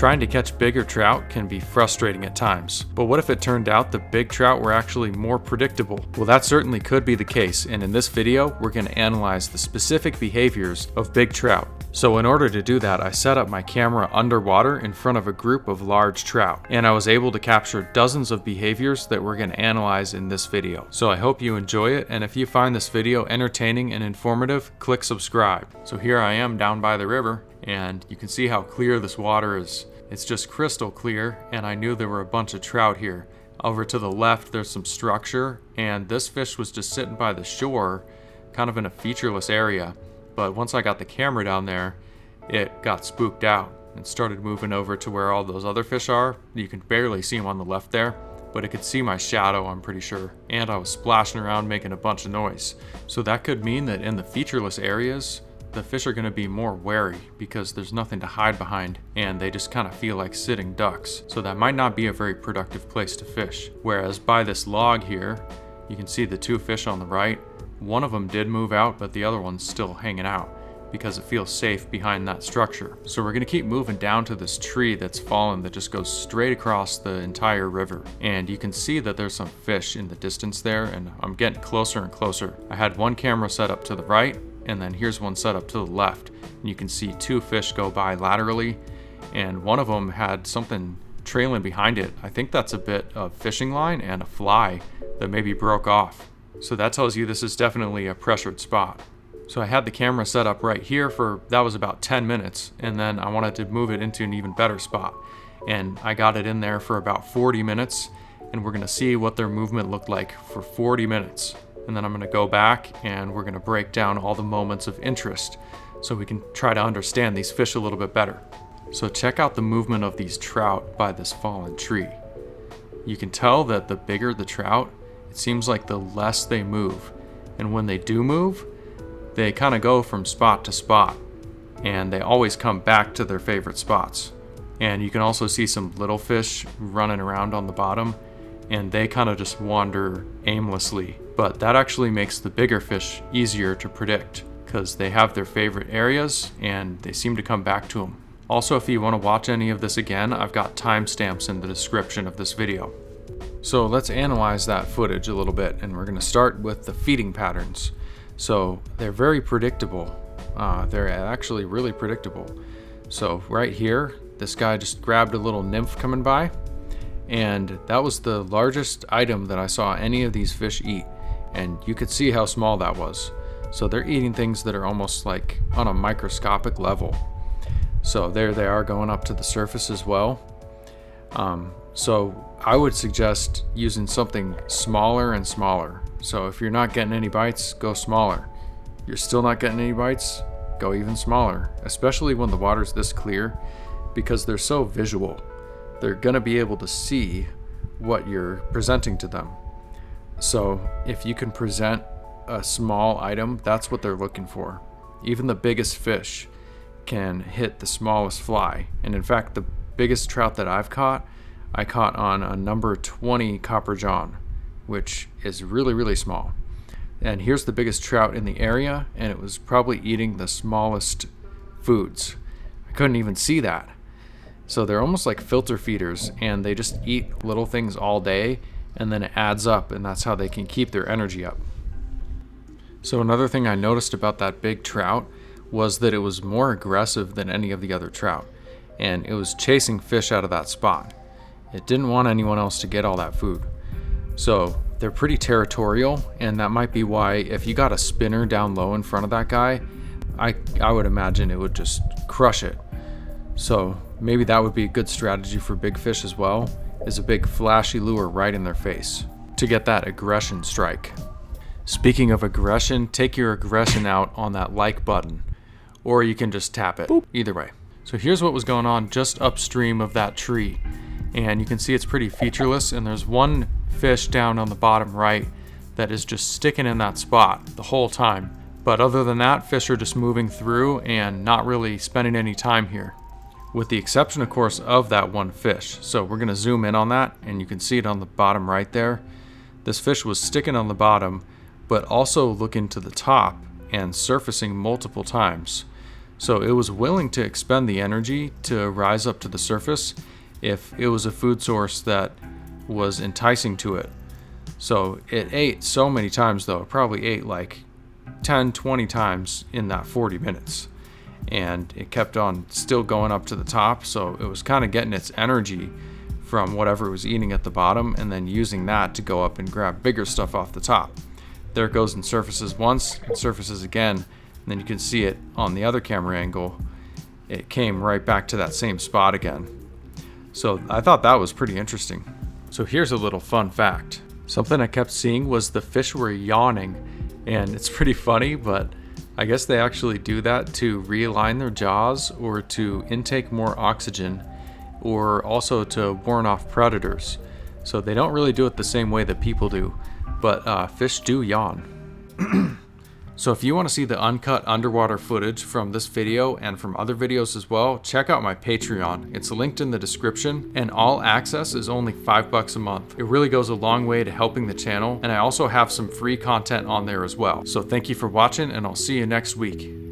Trying to catch bigger trout can be frustrating at times, but what if it turned out the big trout were actually more predictable? Well, that certainly could be the case, and in this video, we're going to analyze the specific behaviors of big trout. So in order to do that, I set up my camera underwater in front of a group of large trout, and I was able to capture dozens of behaviors that we're going to analyze in this video. So I hope you enjoy it, and if you find this video entertaining and informative, click subscribe. So here I am down by the river, and you can see how clear this water is. It's just crystal clear, and I knew there were a bunch of trout here. Over to the left, there's some structure, and this fish was just sitting by the shore, kind of in a featureless area. But once I got the camera down there, it got spooked out and started moving over to where all those other fish are. You can barely see them on the left there, but it could see my shadow, I'm pretty sure. And I was splashing around making a bunch of noise. So that could mean that in the featureless areas, the fish are going to be more wary because there's nothing to hide behind and they just kind of feel like sitting ducks. So that might not be a very productive place to fish. Whereas by this log here, you can see the two fish on the right. One of them did move out, but the other one's still hanging out because it feels safe behind that structure. So we're gonna keep moving down to this tree that's fallen that just goes straight across the entire river. And you can see that there's some fish in the distance there, and I'm getting closer and closer. I had one camera set up to the right, and then here's one set up to the left. And you can see two fish go by laterally, and one of them had something trailing behind it. I think that's a bit of fishing line and a fly that maybe broke off. So that tells you this is definitely a pressured spot. So I had the camera set up right here that was about 10 minutes, and then I wanted to move it into an even better spot. And I got it in there for about 40 minutes, and we're gonna see what their movement looked like for 40 minutes. And then I'm gonna go back and we're gonna break down all the moments of interest so we can try to understand these fish a little bit better. So check out the movement of these trout by this fallen tree. You can tell that the bigger the trout, it seems like the less they move. And when they do move, they kind of go from spot to spot, and they always come back to their favorite spots. And you can also see some little fish running around on the bottom, and they kind of just wander aimlessly. But that actually makes the bigger fish easier to predict because they have their favorite areas and they seem to come back to them. Also, if you want to watch any of this again, I've got timestamps in the description of this video. So let's analyze that footage a little bit, and we're going to start with the feeding patterns. So they're very predictable. They're actually really predictable. So right here, this guy just grabbed a little nymph coming by, and that was the largest item that I saw any of these fish eat. And you could see how small that was. So they're eating things that are almost like on a microscopic level. So there they are going up to the surface as well. So I would suggest using something smaller and smaller. So if you're not getting any bites, go smaller. You're still not getting any bites, go even smaller, especially when the water's this clear, because they're so visual. They're gonna be able to see what you're presenting to them. So if you can present a small item, that's what they're looking for. Even the biggest fish can hit the smallest fly. And in fact, the biggest trout that I've caught, I caught on a number 20 copper john, which is really, really small. And here's the biggest trout in the area, and it was probably eating the smallest foods. I couldn't even see that. So they're almost like filter feeders, and they just eat little things all day, and then it adds up, and that's how they can keep their energy up. So another thing I noticed about that big trout was that it was more aggressive than any of the other trout, and it was chasing fish out of that spot. It didn't want anyone else to get all that food. So they're pretty territorial, and that might be why if you got a spinner down low in front of that guy, I would imagine it would just crush it. So maybe that would be a good strategy for big fish as well, is a big flashy lure right in their face to get that aggression strike. Speaking of aggression, take your aggression out on that like button, or you can just tap it. Boop. Either way. So here's what was going on just upstream of that tree, and you can see it's pretty featureless, and there's one fish down on the bottom right that is just sticking in that spot the whole time. But other than that, fish are just moving through and not really spending any time here, with the exception, of course, of that one fish. So we're going to zoom in on that, and you can see it on the bottom right there. This fish was sticking on the bottom, but also looking to the top and surfacing multiple times. So it was willing to expend the energy to rise up to the surface if it was a food source that was enticing to it. So it ate so many times though, it probably ate like 10, 20 times in that 40 minutes. And it kept on still going up to the top, so it was kind of getting its energy from whatever it was eating at the bottom and then using that to go up and grab bigger stuff off the top. There it goes and surfaces once and surfaces again, and then you can see it on the other camera angle. It came right back to that same spot again. So I thought that was pretty interesting. So here's a little fun fact. Something I kept seeing was the fish were yawning, and it's pretty funny, but I guess they actually do that to realign their jaws or to intake more oxygen, or also to warn off predators. So they don't really do it the same way that people do, but fish do yawn. So if you want to see the uncut underwater footage from this video and from other videos as well, check out my Patreon. It's linked in the description, and all access is only $5 a month. It really goes a long way to helping the channel, and I also have some free content on there as well. So thank you for watching, and I'll see you next week.